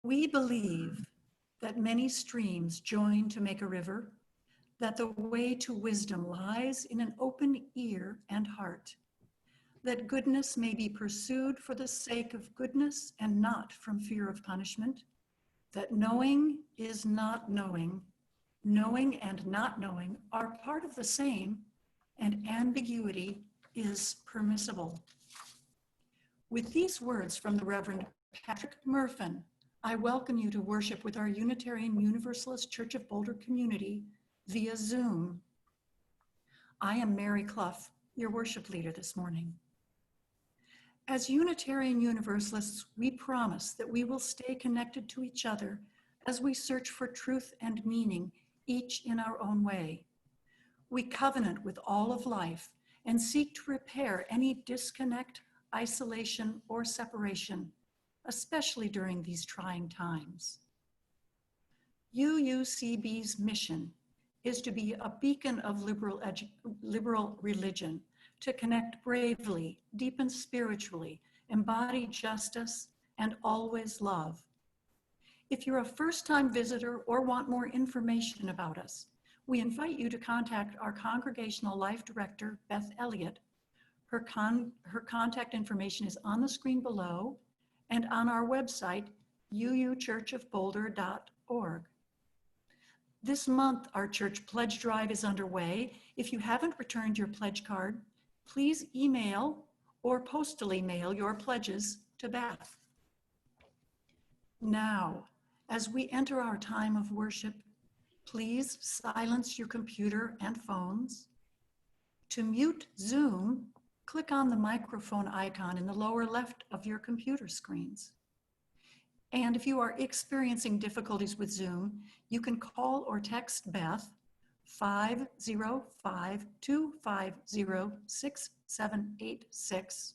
We believe that many streams join to make a river, that the way to wisdom lies in an open ear and heart, that goodness may be pursued for the sake of goodness and not from fear of punishment, that knowing is not knowing, knowing and not knowing are part of the same, and ambiguity is permissible. With these words from the Reverend Patrick Murphin, I welcome you to worship with our Unitarian Universalist Church of Boulder community via Zoom. I am Mary Clough, your worship leader this morning. As Unitarian Universalists, we promise that we will stay connected to each other as we search for truth and meaning, each in our own way. We covenant with all of life and seek to repair any disconnect, isolation, or separation, especially during these trying times. UUCB's mission is to be a beacon of liberal religion, to connect bravely, deepen spiritually, embody justice, and always love. If you're a first-time visitor or want more information about us, we invite you to contact our Congregational Life Director, Beth Elliott. Her contact information is on the screen below and on our website, uuchurchofboulder.org. This month, our church pledge drive is underway. If you haven't returned your pledge card, please email or postally mail your pledges to Beth. Now, as we enter our time of worship, please silence your computer and phones. To mute Zoom, click on the microphone icon in the lower left of your computer screens. And if you are experiencing difficulties with Zoom, you can call or text Beth 505-250-6786,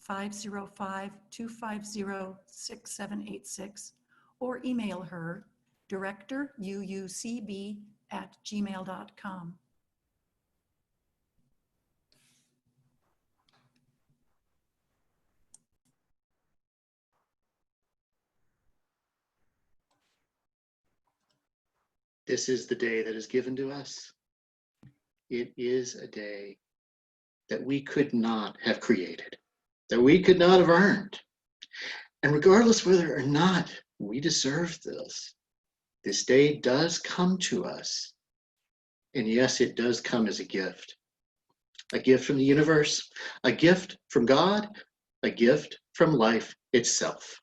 505-250-6786, or email her directoruucb@gmail.com. This is the day that is given to us. It is a day that we could not have created, that we could not have earned. And regardless whether or not we deserve this day does come to us. And yes, it does come as a gift from the universe, a gift from God, a gift from life itself.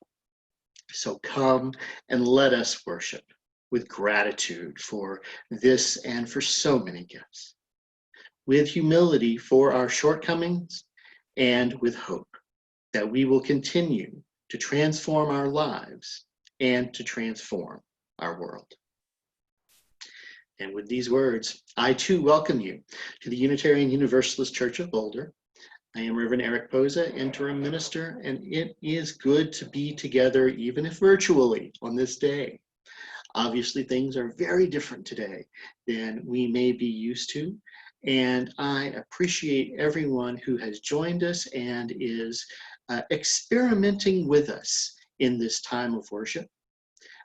So come and let us worship with gratitude for this and for so many gifts, with humility for our shortcomings, and with hope that we will continue to transform our lives and to transform our world. And with these words, I too welcome you to the Unitarian Universalist Church of Boulder. I am Reverend Eric Posa, interim minister, and it is good to be together, even if virtually, on this day. Obviously, things are very different today than we may be used to, and I appreciate everyone who has joined us and is experimenting with us in this time of worship.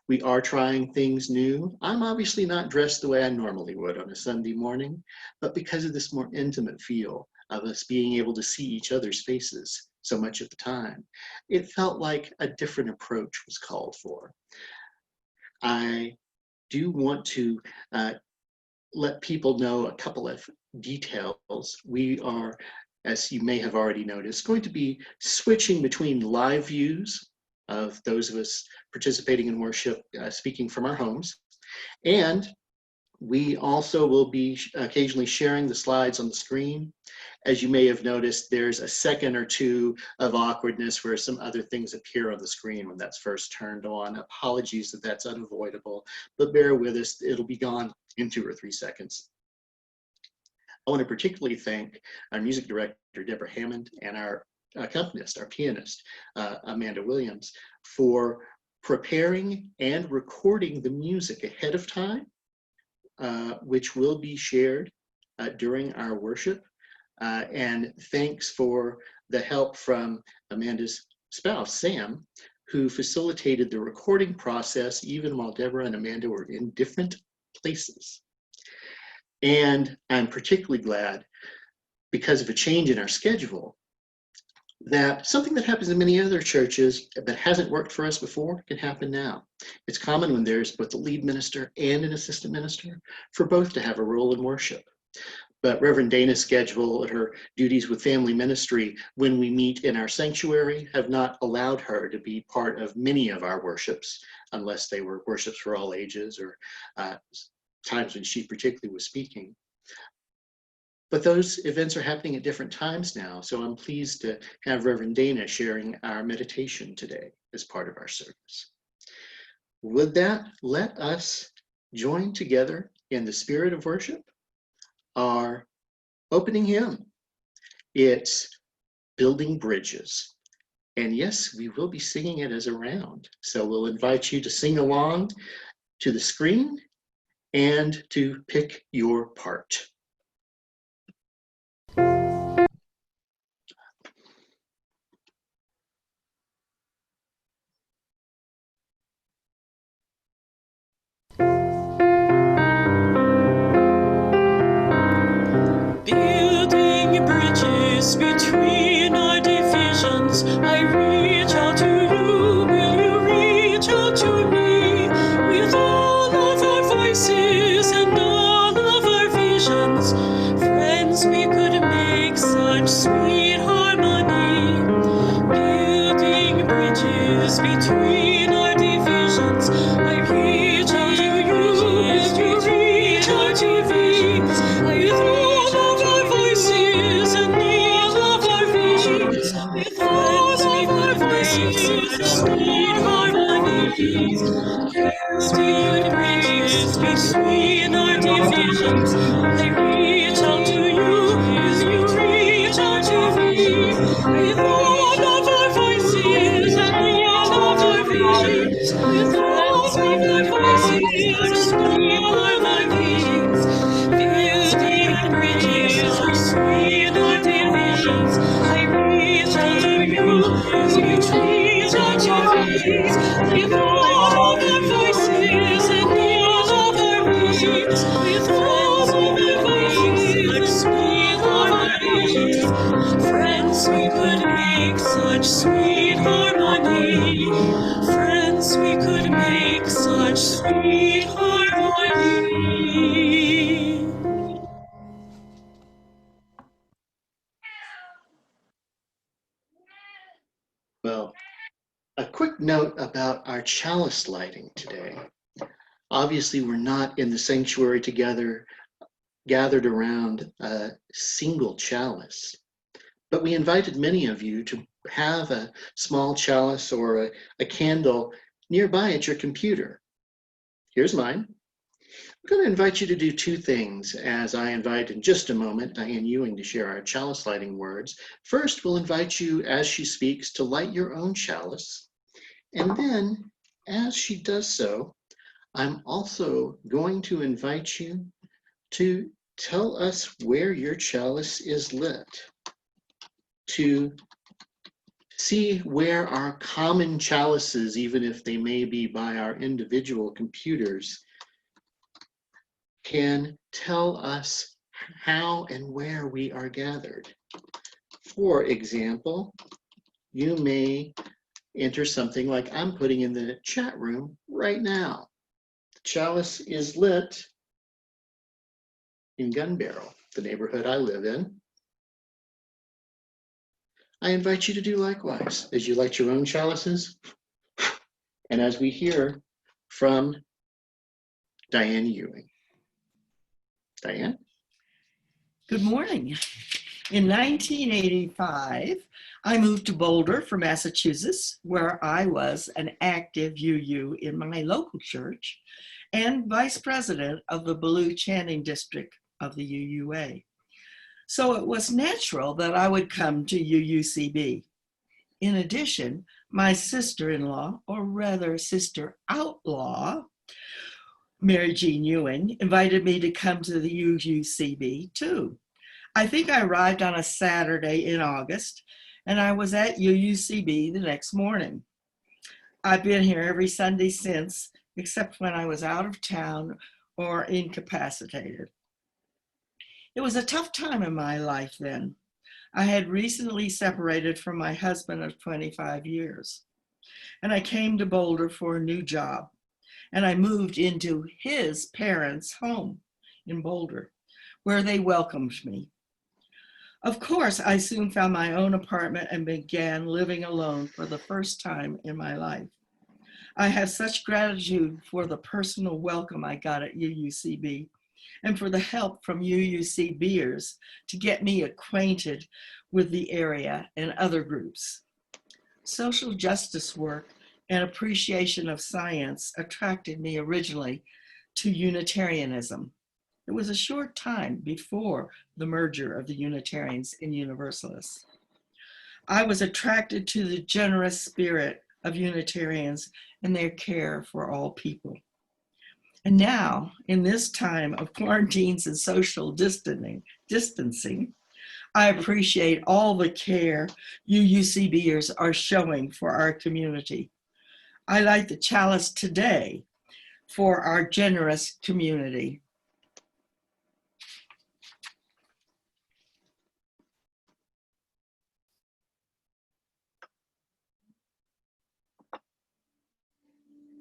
We are trying things new. I'm obviously not dressed the way I normally would on a Sunday morning, but because of this more intimate feel of us being able to see each other's faces so much at the time, it felt like a different approach was called for. I do want to let people know a couple of details. We are, as you may have already noticed, going to be switching between live views of those of us participating in worship, speaking from our homes, and we also will be occasionally sharing the slides on the screen. As you may have noticed, there's a second or two of awkwardness where some other things appear on the screen when that's first turned on. Apologies that that's unavoidable, but bear with us, it'll be gone in 2 or 3 seconds. I want to particularly thank our music director, Deborah Hammond, and our accompanist, our pianist, Amanda Williams, for preparing and recording the music ahead of time, which will be shared during our worship. And thanks for the help from Amanda's spouse, Sam, who facilitated the recording process even while Deborah and Amanda were in different places. And I'm particularly glad, because of a change in our schedule, that something that happens in many other churches that hasn't worked for us before can happen now. It's common when there's both a lead minister and an assistant minister for both to have a role in worship. But Reverend Dana's schedule and her duties with family ministry when we meet in our sanctuary have not allowed her to be part of many of our worships, unless they were worships for all ages or times when she particularly was speaking. But those events are happening at different times now, so I'm pleased to have Reverend Dana sharing our meditation today as part of our service. With that, let us join together in the spirit of worship, our opening hymn. It's Building Bridges. And yes, we will be singing it as a round. So we'll invite you to sing along to the screen and to pick your part. Building bridges between our divisions, I reach out to you, will you reach out to me? With all of our voices and all of our visions, friends, we could make such sweet harmony. Building bridges between our divisions, I reach out to you, will you reach out to me? With all of our voices and all of our visions, with all of our voices and sweet harmonies, building bridges between our divisions. I reach out to you, will you reach out to me? With all of our voices and all of our visions, with all of our voices and sweet harmonies, building bridges between our divisions. I reach out to you, will you reach out to me? With all of our voices and all of our visions, with all of our voices and sweet harmonies, friends, we could make such sweet harmony. Friends, we could make such sweet harmony. Well, a quick note about our chalice lighting today. Obviously, we're not in the sanctuary together, gathered around a single chalice, but we invited many of you to have a small chalice or a candle nearby at your computer. Here's mine. I'm going to invite you to do two things as I invite in just a moment Diane Ewing to share our chalice lighting words. First, we'll invite you as she speaks to light your own chalice. And then as she does so, I'm also going to invite you to tell us where your chalice is lit, to see where our common chalices, even if they may be by our individual computers, can tell us how and where we are gathered. For example, you may enter something like I'm putting in the chat room right now. The chalice is lit in Gun Barrel, the neighborhood I live in. I invite you to do likewise as you light your own chalices and as we hear from Diane Ewing. Diane? Good morning. In 1985, I moved to Boulder from Massachusetts, where I was an active UU in my local church and vice president of the Baloo Chanting District of the UUA. So it was natural that I would come to UUCB. In addition, my sister-in-law, or rather sister outlaw, Mary Jean Ewing, invited me to come to the UUCB too. I think I arrived on a Saturday in August, and I was at UUCB the next morning. I've been here every Sunday since, except when I was out of town or incapacitated. It was a tough time in my life then. I had recently separated from my husband of 25 years, and I came to Boulder for a new job, and I moved into his parents' home in Boulder, where they welcomed me. Of course, I soon found my own apartment and began living alone for the first time in my life. I have such gratitude for the personal welcome I got at UUCB and for the help from UUCBers to get me acquainted with the area and other groups. Social justice work and appreciation of science attracted me originally to Unitarianism. It was a short time before the merger of the Unitarians and Universalists. I was attracted to the generous spirit of Unitarians and their care for all people. And now, in this time of quarantines and social distancing, I appreciate all the care UUCBers are showing for our community. I light the chalice today for our generous community.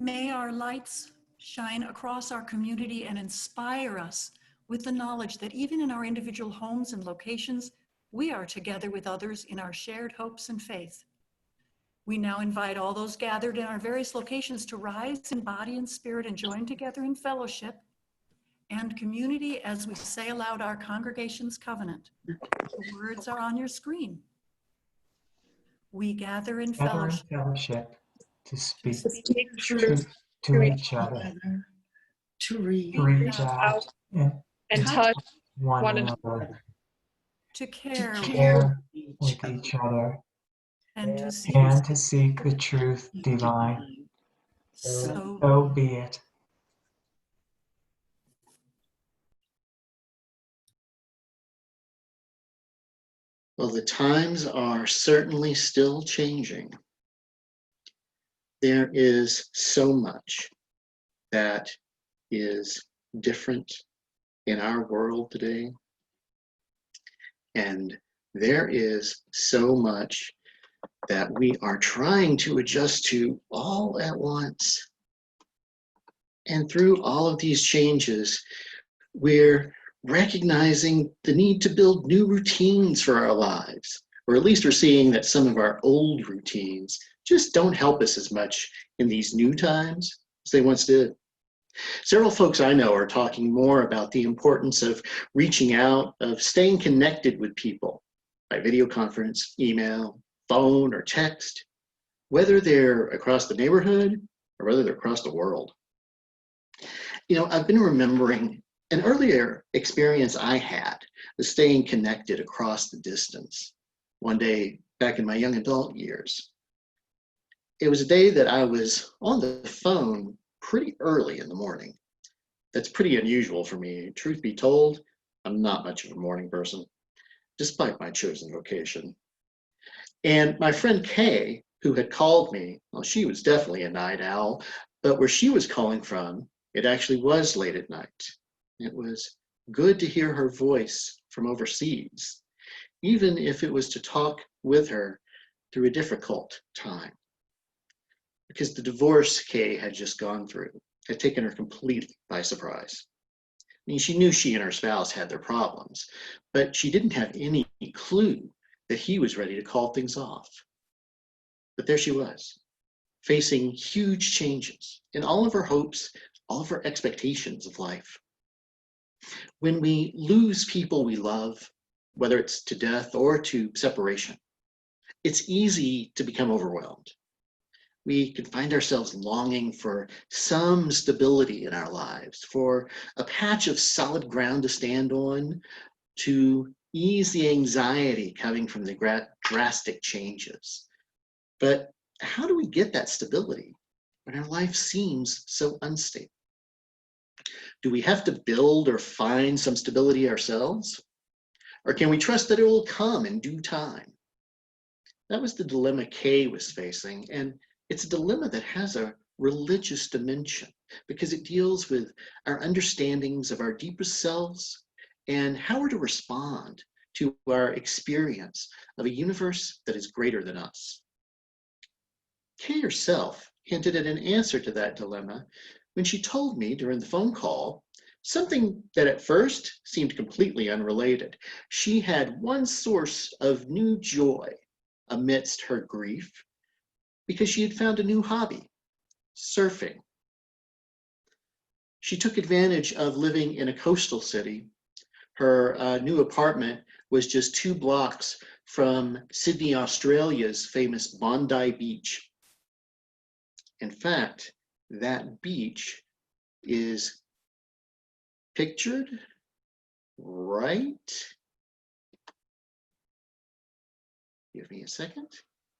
May our lights shine across our community and inspire us with the knowledge that even in our individual homes and locations, we are together with others in our shared hopes and faith. We now invite all those gathered in our various locations to rise in body and spirit and join together in fellowship and community as we say aloud our congregation's covenant. The words are on your screen. We gather in fellowship to speak truth to each other, To to reach reach out and touch one another, to to care care with each other, and to seek. and to seek the truth divine. So So be it. Well, the times are certainly still changing. There is so much that is different in our world today. And there is so much that we are trying to adjust to all at once. And through all of these changes, we're recognizing the need to build new routines for our lives, or at least we're seeing that some of our old routines just don't help us as much in these new times as they once did. Several folks I know are talking more about the importance of reaching out, of staying connected with people by video conference, email, phone, or text, whether they're across the neighborhood or whether they're across the world. You know, I've been remembering an earlier experience I had of staying connected across the distance. One day back in my young adult years, it was a day that I was on the phone pretty early in the morning. That's pretty unusual for me. Truth be told, I'm not much of a morning person, despite my chosen vocation. And my friend Kay, who had called me, well, she was definitely a night owl, but where she was calling from, it actually was late at night. It was good to hear her voice from overseas, even if it was to talk with her through a difficult time. Because the divorce Kay had just gone through had taken her completely by surprise. I mean, she knew she and her spouse had their problems, but she didn't have any clue that he was ready to call things off. But there she was, facing huge changes in all of her hopes, all of her expectations of life. When we lose people we love, whether it's to death or to separation, it's easy to become overwhelmed. We can find ourselves longing for some stability in our lives, for a patch of solid ground to stand on, to ease the anxiety coming from the drastic changes. But how do we get that stability when our life seems so unstable? Do we have to build or find some stability ourselves? Or can we trust that it will come in due time? That was the dilemma Kay was facing, and It's a dilemma that has a religious dimension because it deals with our understandings of our deepest selves and how we're to respond to our experience of a universe that is greater than us. Kay herself hinted at an answer to that dilemma when she told me during the phone call something that at first seemed completely unrelated. She had one source of new joy amidst her grief because she had found a new hobby, surfing. She took advantage of living in a coastal city. Her new apartment was just 2 blocks from Sydney, Australia's famous Bondi Beach. In fact, that beach is pictured right, give me a second,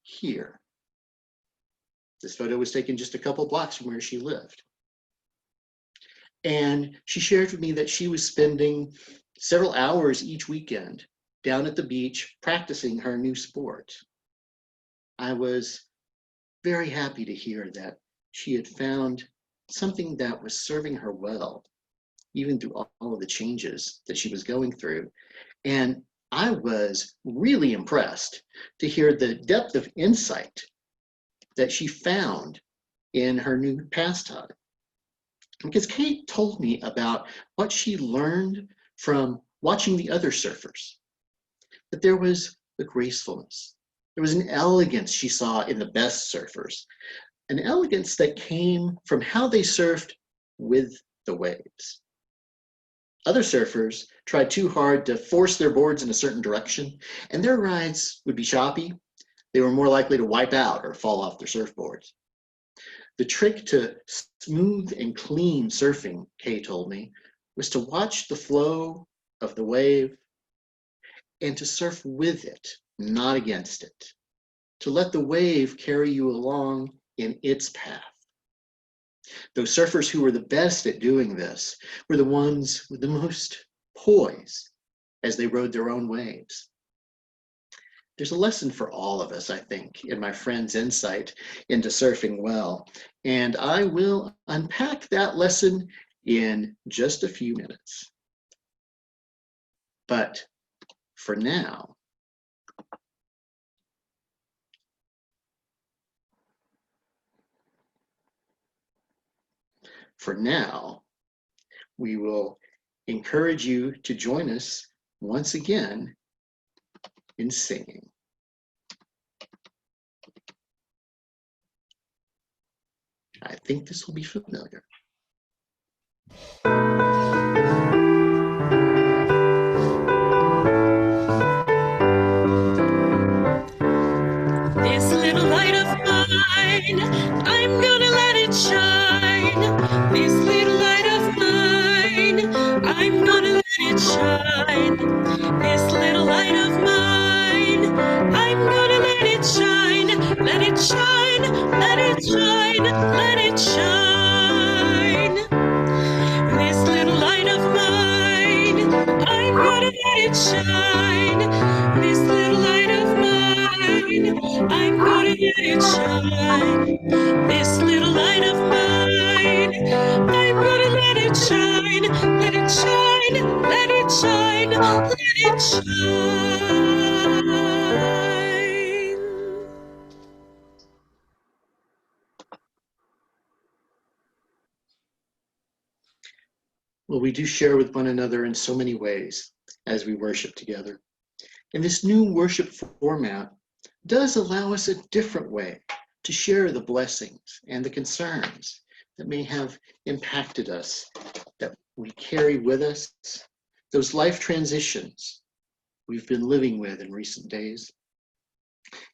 here. This photo was taken just a couple blocks from where she lived. And she shared with me that she was spending several hours each weekend down at the beach practicing her new sport. I was very happy to hear that she had found something that was serving her well, even through all of the changes that she was going through. And I was really impressed to hear the depth of insight that she found in her new pastime. Because Kate told me about what she learned from watching the other surfers, that there was the gracefulness, there was an elegance she saw in the best surfers, an elegance that came from how they surfed with the waves. Other surfers tried too hard to force their boards in a certain direction, and their rides would be choppy. They were more likely to wipe out or fall off their surfboards. The trick to smooth and clean surfing, Kay told me, was to watch the flow of the wave and to surf with it, not against it. To let the wave carry you along in its path. Those surfers who were the best at doing this were the ones with the most poise as they rode their own waves. There's a lesson for all of us, I think, in my friend's insight into surfing well, and I will unpack that lesson in just a few minutes. But for now, we will encourage you to join us once again in singing. I think this will be familiar. This little light of mine, I'm gonna let it shine. This little light of mine, I'm gonna let it shine. This little light of mine, I'm gonna let it shine. Let it shine, let it shine, let it shine. This little light of mine, I'm gonna let it shine. This little light of mine, I'm gonna let it shine. This little light of mine, I'm gonna let it shine. Let it shine, let it shine, let it shine. Well, we do share with one another in so many ways as we worship together. And this new worship format does allow us a different way to share the blessings and the concerns that may have impacted us, that we carry with us, those life transitions we've been living with in recent days.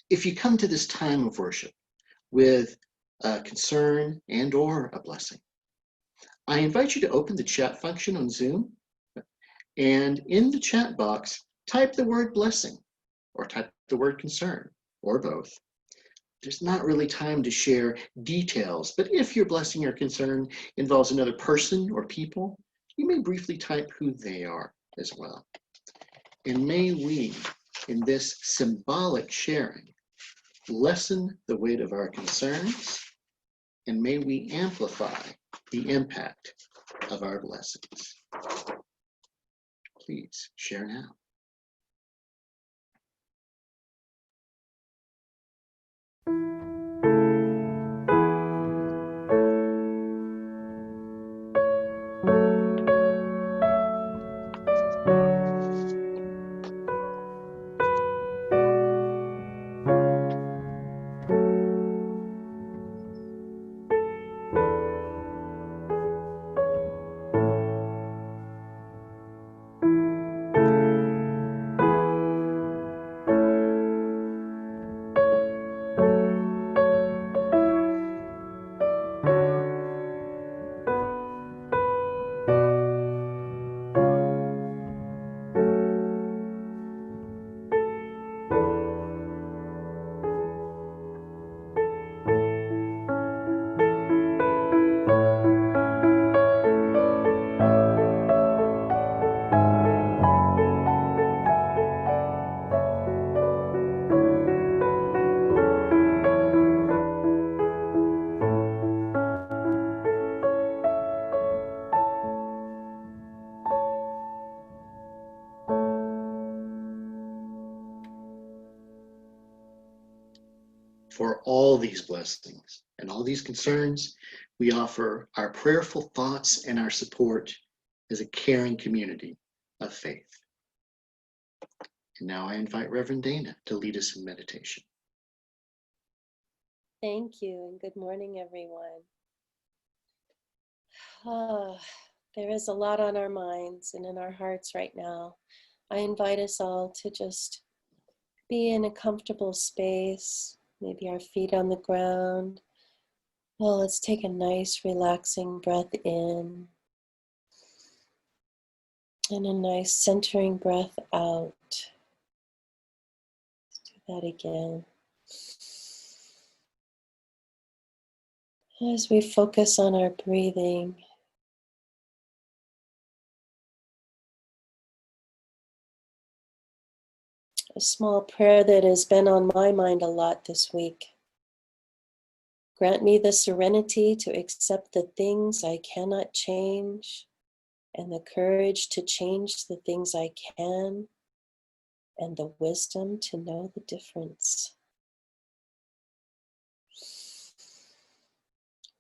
If you come to this time of worship with a concern and or a blessing, I invite you to open the chat function on Zoom, and in the chat box, type the word blessing or type the word concern or both. There's not really time to share details, but if your blessing or concern involves another person or people, you may briefly type who they are as well. And may we, in this symbolic sharing, lessen the weight of our concerns, and may we amplify the impact of our blessings. Please share now. For all these blessings and all these concerns, we offer our prayerful thoughts and our support as a caring community of faith. And now I invite Reverend Dana to lead us in meditation. Thank you, and good morning, everyone. There is a lot on our minds and in our hearts right now. I invite us all to just be in a comfortable space, maybe our feet on the ground. Well, let's take a nice, relaxing breath in and a nice centering breath out. Let's do that again. As we focus on our breathing, a small prayer that has been on my mind a lot this week. Grant me the serenity to accept the things I cannot change, and the courage to change the things I can, and the wisdom to know the difference.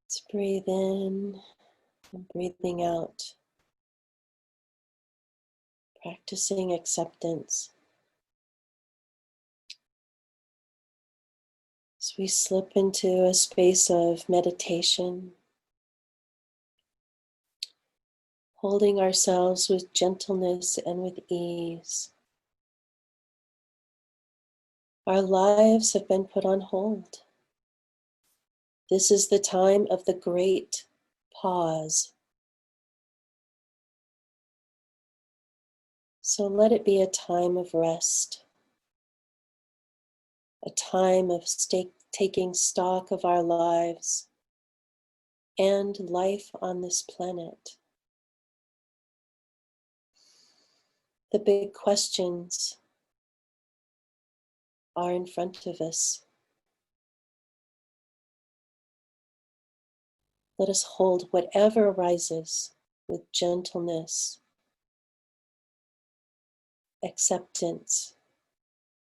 Let's breathe in and breathing out, practicing acceptance. As we slip into a space of meditation, holding ourselves with gentleness and with ease. Our lives have been put on hold. This is the time of the great pause. So let it be a time of rest, a time of taking stock of our lives and life on this planet. The big questions are in front of us. Let us hold whatever arises with gentleness, acceptance,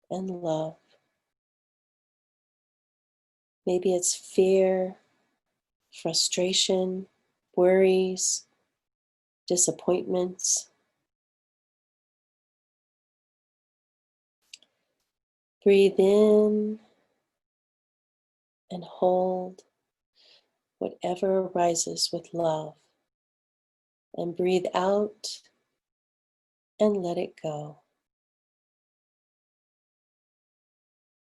and love. Maybe it's fear, frustration, worries, disappointments. Breathe in and hold whatever arises with love. And breathe out and let it go.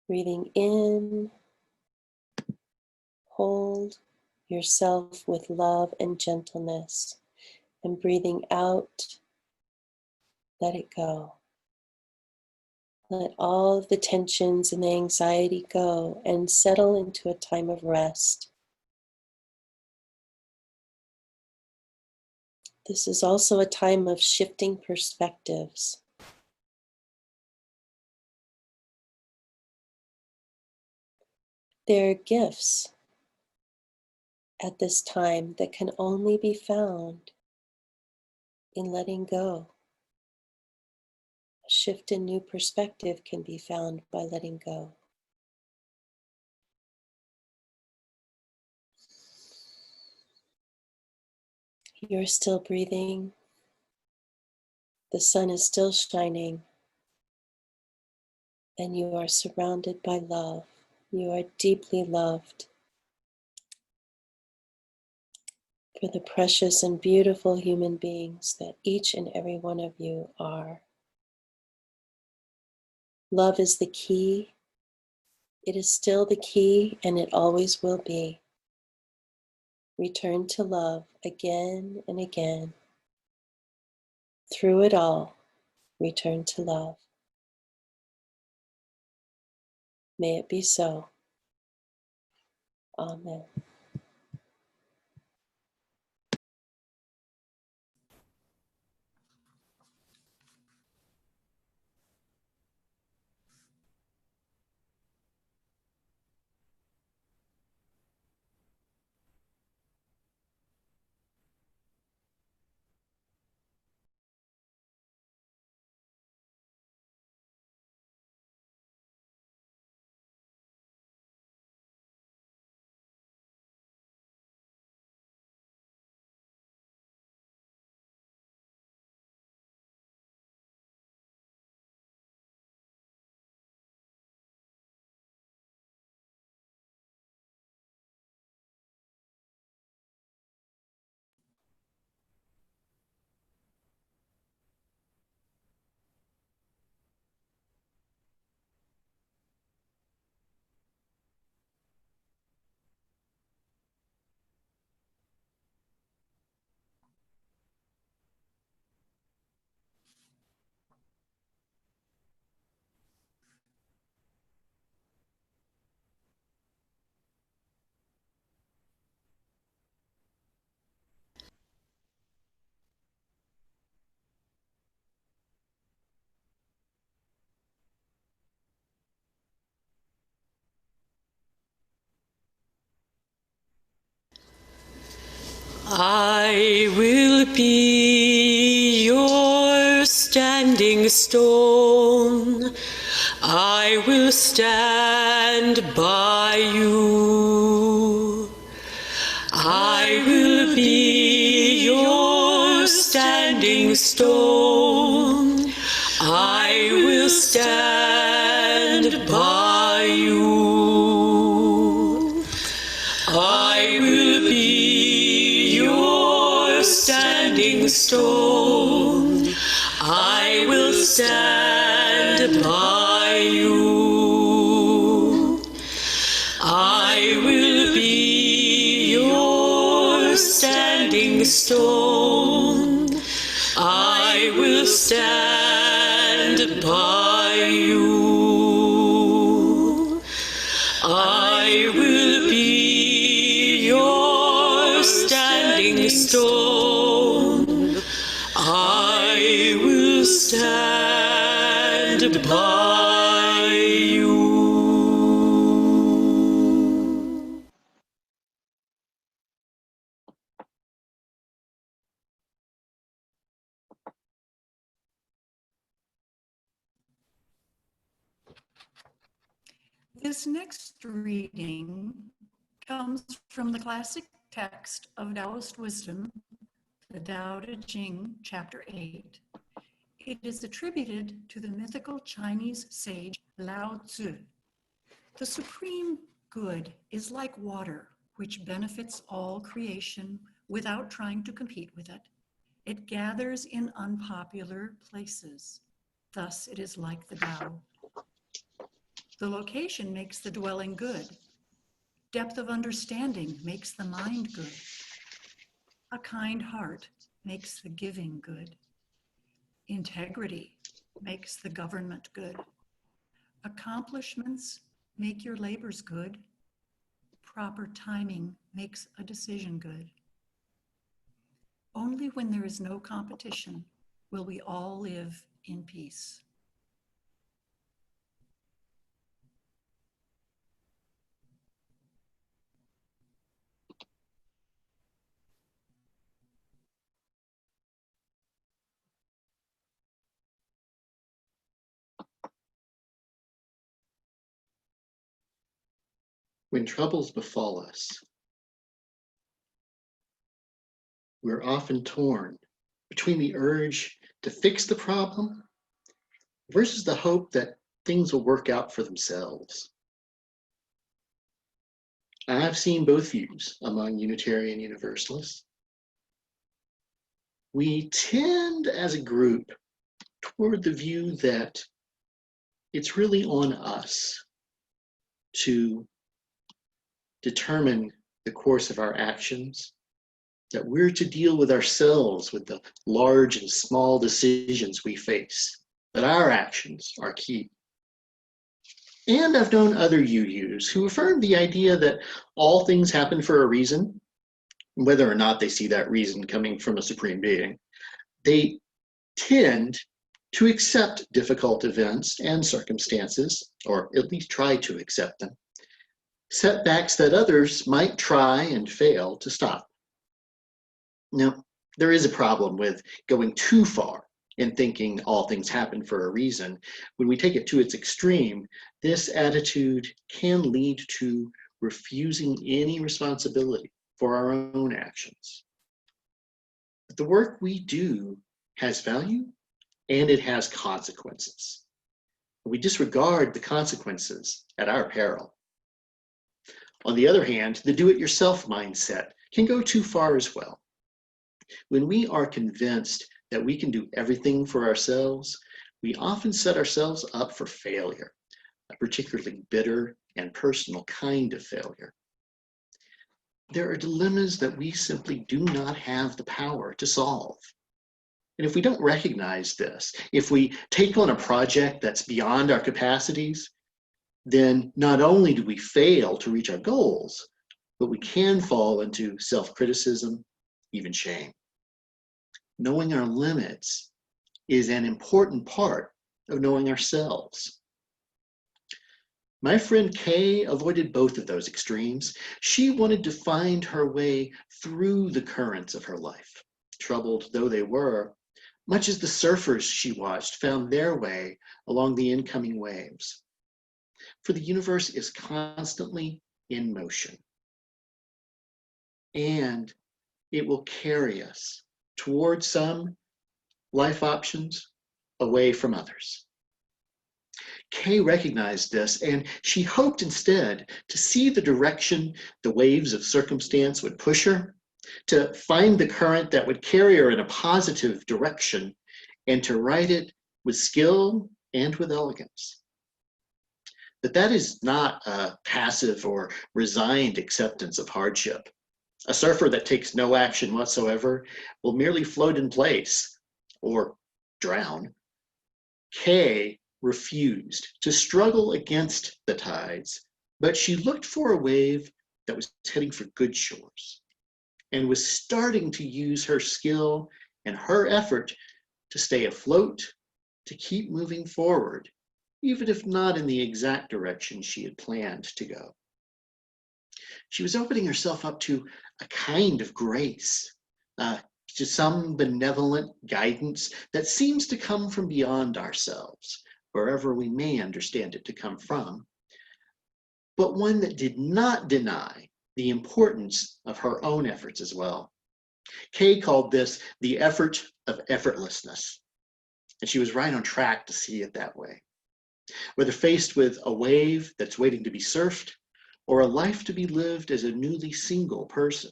Breathing in, hold yourself with love and gentleness. And breathing out, let it go. Let all of the tensions and the anxiety go and settle into a time of rest. This is also a time of shifting perspectives. There are gifts at this time that can only be found in letting go. A shift in new perspective can be found by letting go. You're still breathing. The sun is still shining. And you are surrounded by love. You are deeply loved for the precious and beautiful human beings that each and every one of you are. Love is the key. It is still the key, and it always will be. Return to love again and again. Through it all, return to love. May it be so. Amen. I will be your standing stone. I will stand by you. I will be your standing stone. I will stand by you. I will be your standing stone. I will stand by you. I will be your standing stone. I will stand by you. I will be your standing stone. I will stand by you. This next reading comes from the classic text of Taoist wisdom, the Tao Te Ching, chapter 8. It is attributed to the mythical Chinese sage Lao Tzu. The supreme good is like water, which benefits all creation without trying to compete with it. It gathers in unpopular places. Thus, it is like the Tao. The location makes the dwelling good. Depth of understanding makes the mind good. A kind heart makes the giving good. Integrity makes the government good. Accomplishments make your labors good. Proper timing makes a decision good. Only when there is no competition will we all live in peace. When troubles befall us, we're often torn between the urge to fix the problem versus the hope that things will work out for themselves. I've seen both views among Unitarian Universalists. We tend as a group toward the view that it's really on us to determine the course of our actions, that we're to deal with ourselves with the large and small decisions we face, that our actions are key. And I've known other UUs who affirm the idea that all things happen for a reason, whether or not they see that reason coming from a supreme being. They tend to accept difficult events and circumstances, or at least try to accept them, setbacks that others might try and fail to stop. Now, there is a problem with going too far in thinking all things happen for a reason. When we take it to its extreme, this attitude can lead to refusing any responsibility for our own actions. But the work we do has value and it has consequences. We disregard the consequences at our peril. On the other hand, the do-it-yourself mindset can go too far as well. When we are convinced that we can do everything for ourselves, we often set ourselves up for failure, a particularly bitter and personal kind of failure. There are dilemmas that we simply do not have the power to solve. And if we don't recognize this, if we take on a project that's beyond our capacities, then not only do we fail to reach our goals, but we can fall into self-criticism, even shame. Knowing our limits is an important part of knowing ourselves. My friend Kay avoided both of those extremes. She wanted to find her way through the currents of her life, troubled though they were, much as the surfers she watched found their way along the incoming waves. For the universe is constantly in motion, and it will carry us toward some life options, away from others. Kay recognized this, and she hoped instead to see the direction the waves of circumstance would push her, to find the current that would carry her in a positive direction, and to ride it with skill and with elegance. But that is not a passive or resigned acceptance of hardship. A surfer that takes no action whatsoever will merely float in place or drown. Kay refused to struggle against the tides, but she looked for a wave that was heading for good shores and was starting to use her skill and her effort to stay afloat, to keep moving forward, even if not in the exact direction she had planned to go. She was opening herself up to a kind of grace, to some benevolent guidance that seems to come from beyond ourselves, wherever we may understand it to come from, but one that did not deny the importance of her own efforts as well. Kay called this the effort of effortlessness, and she was right on track to see it that way. Whether faced with a wave that's waiting to be surfed, or a life to be lived as a newly single person,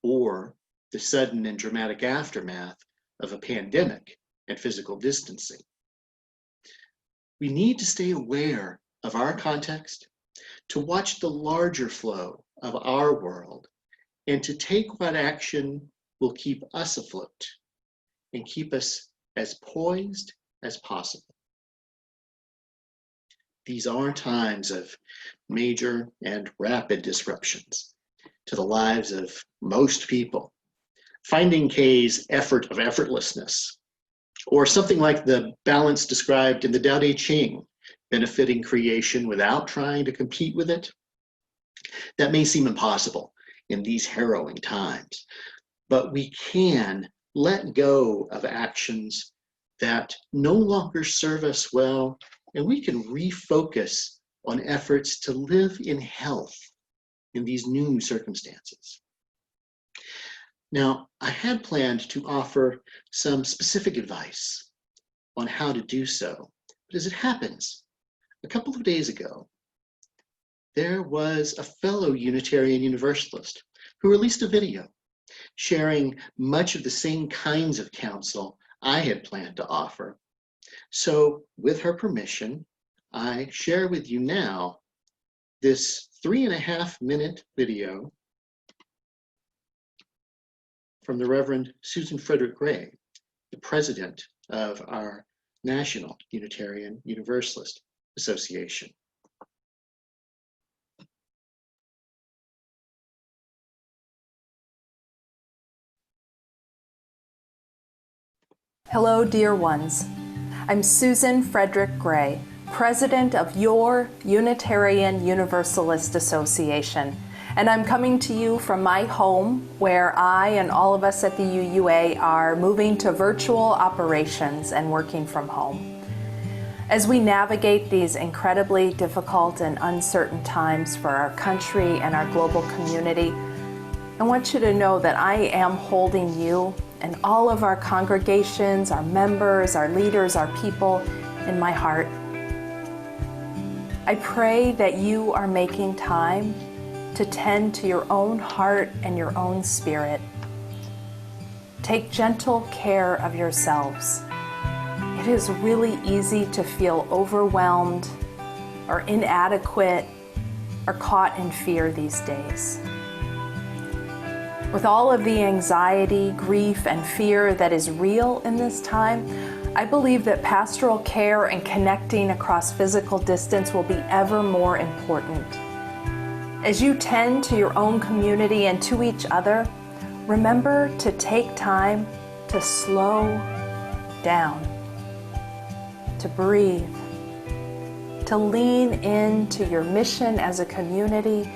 or the sudden and dramatic aftermath of a pandemic and physical distancing. We need to stay aware of our context, to watch the larger flow of our world, and to take what action will keep us afloat and keep us as poised as possible. These are times of major and rapid disruptions to the lives of most people. Finding Kay's effort of effortlessness, or something like the balance described in the Tao Te Ching, benefiting creation without trying to compete with it, that may seem impossible in these harrowing times, but we can let go of actions that no longer serve us well, and we can refocus on efforts to live in health in these new circumstances. Now, I had planned to offer some specific advice on how to do so, but as it happens, a couple of days ago, there was a fellow Unitarian Universalist who released a video sharing much of the same kinds of counsel I had planned to offer. So with her permission, I share with you now this 3.5-minute video from the Reverend Susan Frederick Gray, the president of our National Unitarian Universalist Association. Hello, dear ones. I'm Susan Frederick Gray, president of your Unitarian Universalist Association, and I'm coming to you from my home where I and all of us at the UUA are moving to virtual operations and working from home. As we navigate these incredibly difficult and uncertain times for our country and our global community, I want you to know that I am holding you and all of our congregations, our members, our leaders, our people in my heart. I pray that you are making time to tend to your own heart and your own spirit. Take gentle care of yourselves. It is really easy to feel overwhelmed or inadequate or caught in fear these days. With all of the anxiety, grief, and fear that is real in this time, I believe that pastoral care and connecting across physical distance will be ever more important. As you tend to your own community and to each other, remember to take time to slow down, to breathe, to lean into your mission as a community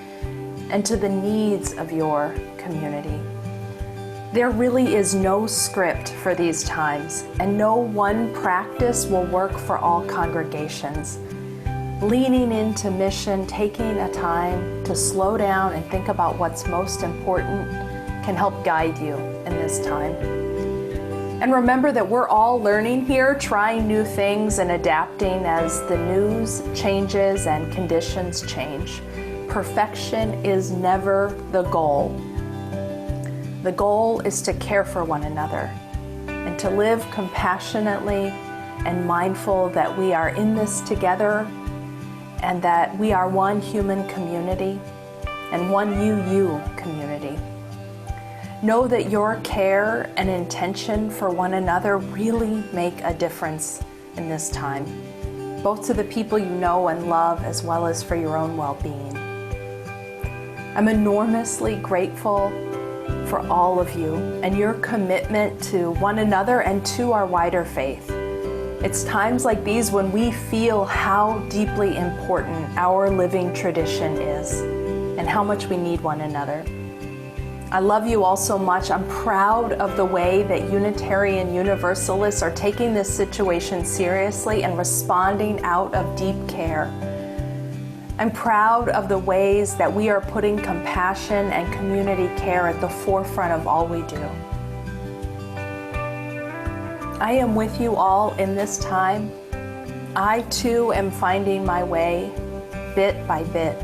and to the needs of your community. There really is no script for these times, and no one practice will work for all congregations. Leaning into mission, taking a time to slow down and think about what's most important can help guide you in this time. And remember that we're all learning here, trying new things and adapting as the news changes and conditions change. Perfection is never the goal. The goal is to care for one another and to live compassionately and mindful that we are in this together and that we are one human community and one UU community. Know that your care and intention for one another really make a difference in this time, both to the people you know and love as well as for your own well-being. I'm enormously grateful for all of you and your commitment to one another and to our wider faith. It's times like these when we feel how deeply important our living tradition is and how much we need one another. I love you all so much. I'm proud of the way that Unitarian Universalists are taking this situation seriously and responding out of deep care. I'm proud of the ways that we are putting compassion and community care at the forefront of all we do. I am with you all in this time. I too am finding my way bit by bit.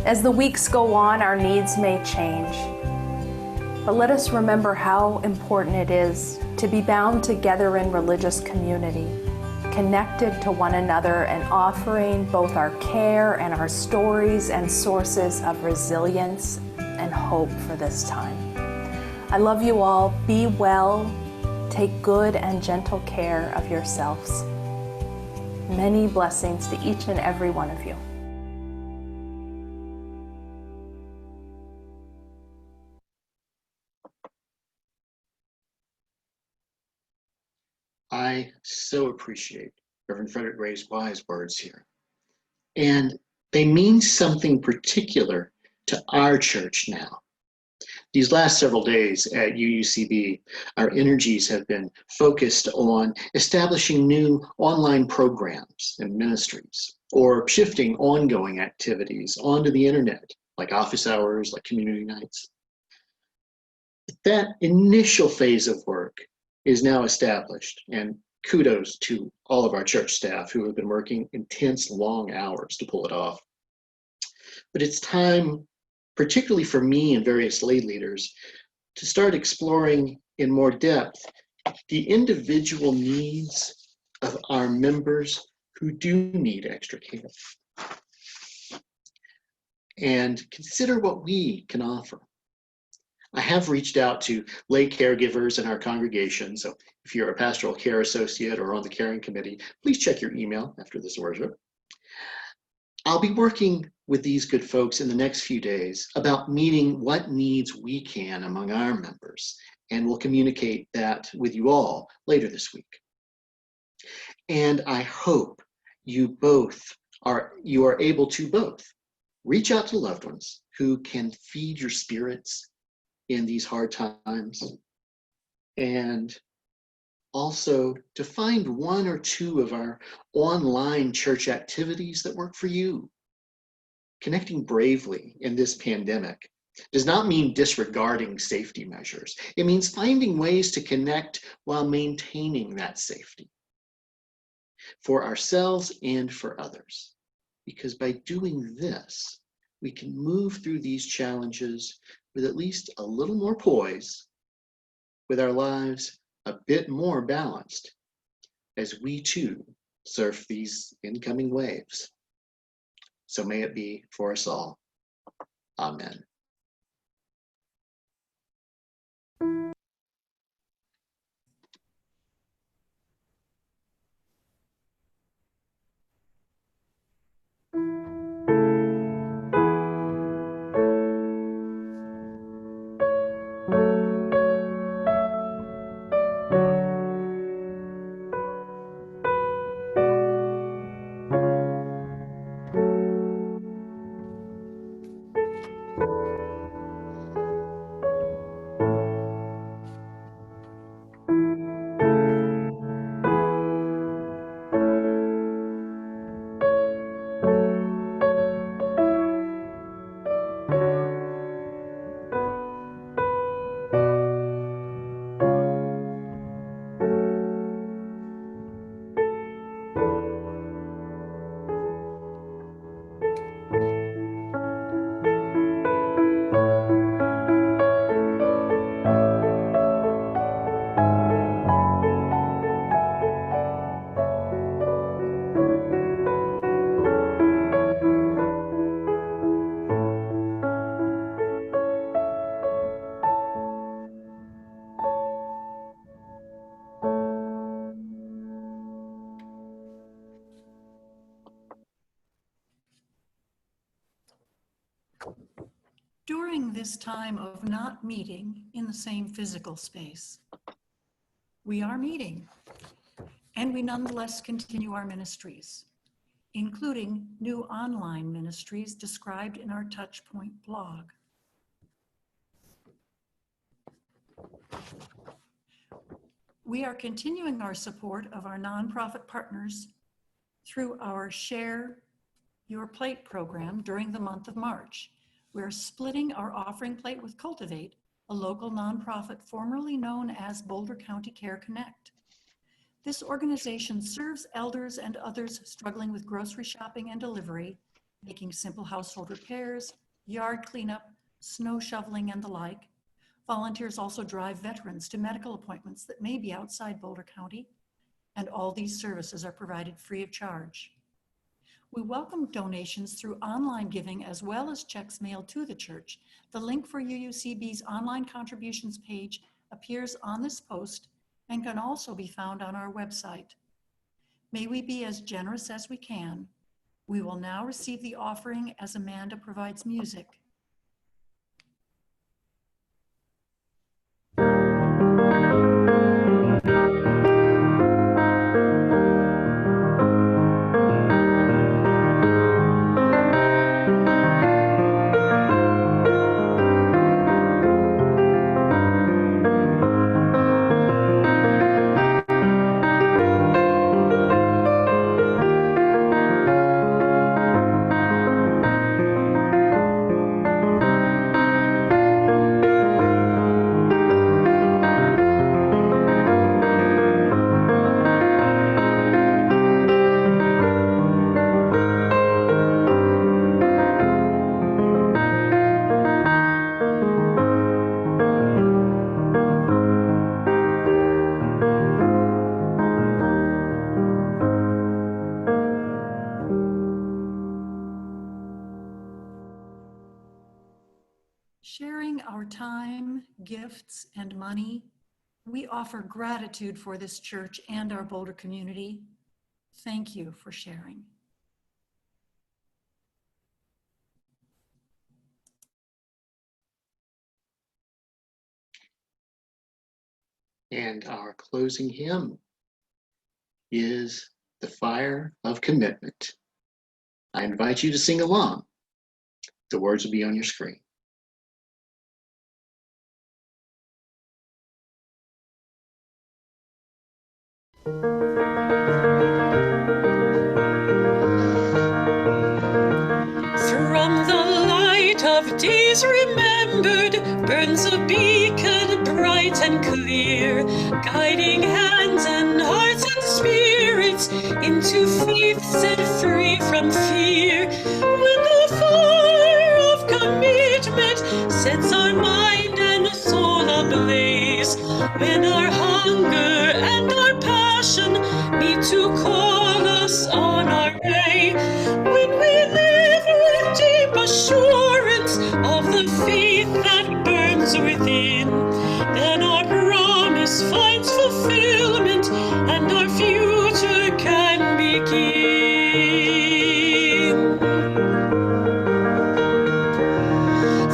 As the weeks go on, our needs may change, but let us remember how important it is to be bound together in religious community, connected to one another and offering both our care and our stories and sources of resilience and hope for this time. I love you all. Be well. Take good and gentle care of yourselves. Many blessings to each and every one of you. I so appreciate Reverend Frederick Gray's wise words here. And they mean something particular to our church now. These last several days at UUCB, our energies have been focused on establishing new online programs and ministries, or shifting ongoing activities onto the internet, like office hours, like community nights. That initial phase of work is now established, and kudos to all of our church staff who have been working intense, long hours to pull it off. But it's time, particularly for me and various lay leaders, to start exploring in more depth the individual needs of our members who do need extra care, and consider what we can offer. I have reached out to lay caregivers in our congregation, so if you're a pastoral care associate or on the caring committee, please check your email after this worship. I'll be working with these good folks in the next few days about meeting what needs we can among our members, and we'll communicate that with you all later this week. And I hope you are able to both reach out to loved ones who can feed your spirits in these hard times, and also to find one or two of our online church activities that work for you. Connecting bravely in this pandemic does not mean disregarding safety measures. It means finding ways to connect while maintaining that safety for ourselves and for others. Because by doing this, we can move through these challenges with at least a little more poise, with our lives a bit more balanced, as we too surf these incoming waves. So may it be for us all. Amen. During this time of not meeting in the same physical space, we are meeting, and we nonetheless continue our ministries, including new online ministries described in our Touchpoint blog. We are continuing our support of our nonprofit partners through our Share Your Plate program during the month of March. We're splitting our offering plate with Cultivate, a local nonprofit formerly known as Boulder County Care Connect. This organization serves elders and others struggling with grocery shopping and delivery, making simple household repairs, yard cleanup, snow shoveling, and the like. Volunteers also drive veterans to medical appointments that may be outside Boulder County, and all these services are provided free of charge. We welcome donations through online giving as well as checks mailed to the church. The link for UUCB's online contributions page appears on this post and can also be found on our website. May we be as generous as we can. We will now receive the offering as Amanda provides music. our time, gifts, and money, we offer gratitude for this church and our Boulder community. Thank you for sharing. And our closing hymn is The Fire of Commitment. I invite you to sing along. The words will be on your screen. From the light of days remembered burns a beacon bright and clear, guiding hands and hearts and spirits into faith set free from fear. When the fire of commitment sets our mind and soul ablaze, when our hunger and our passion meet to call us on our way, when we live with deep assurance of the faith that burns within, then our promise finds fulfillment and our future can begin.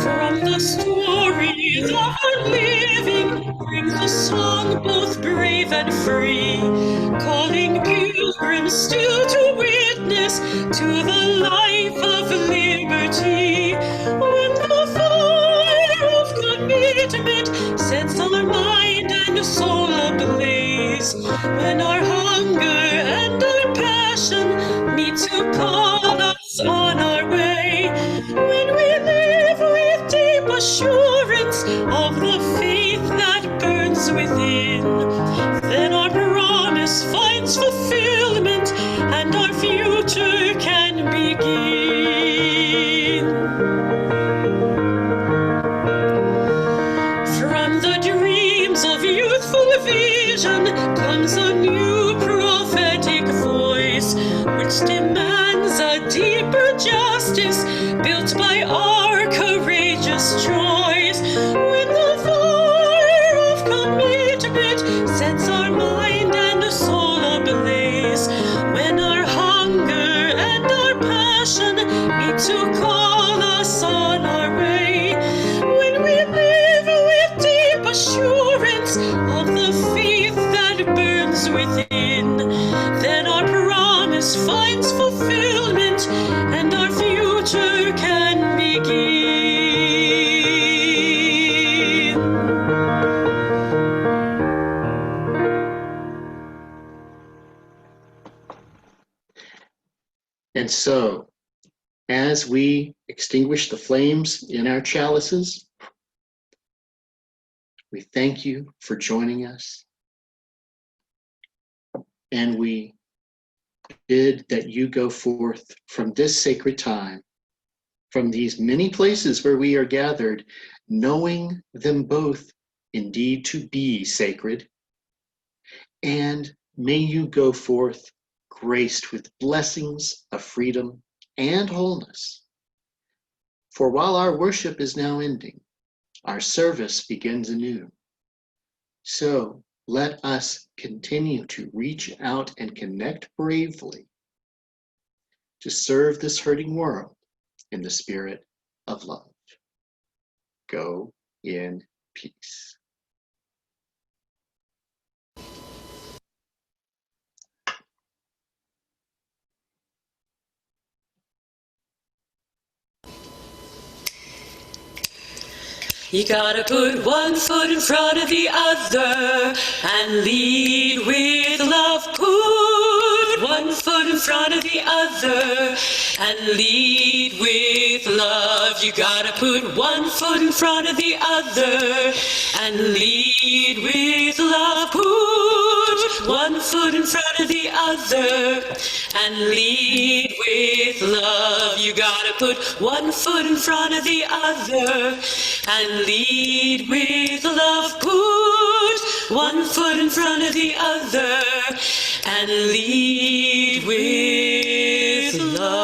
From the stories of our living brings a song both brave and free, calling pilgrims still to witness to the life of liberty. When the fire of commitment sets our mind and soul ablaze, when our hunger and our passion meet to call us on our way, when we live with deep assurance of the faith that burns within, then our promise finds fulfillment and our future can begin. From the dreams of youthful vision comes a new prophetic voice, which demands a deeper justice built by our courageous choice. When the fire of commitment sets our mind and soul ablaze, when our hunger and our passion meet to call us on our way, when we live with deep assurance of the faith that burns within, then our promise finds fulfillment and our future can begin. And so, as we extinguish the flames in our chalices, we thank you for joining us. And we bid that you go forth from this sacred time, from these many places where we are gathered, knowing them both indeed to be sacred. And may you go forth graced with blessings of freedom and wholeness. For while our worship is now ending, our service begins anew. So let us continue to reach out and connect bravely to serve this hurting world in the spirit of love. Go in peace. You gotta put one foot in front of the other and lead with love. Put one foot in front of the other and lead with love. You gotta put one foot in front of the other and lead with love. Put one foot in front of the other and lead with love. You gotta put one foot in front of the other and lead with love. Put one foot in front of the other and lead with love.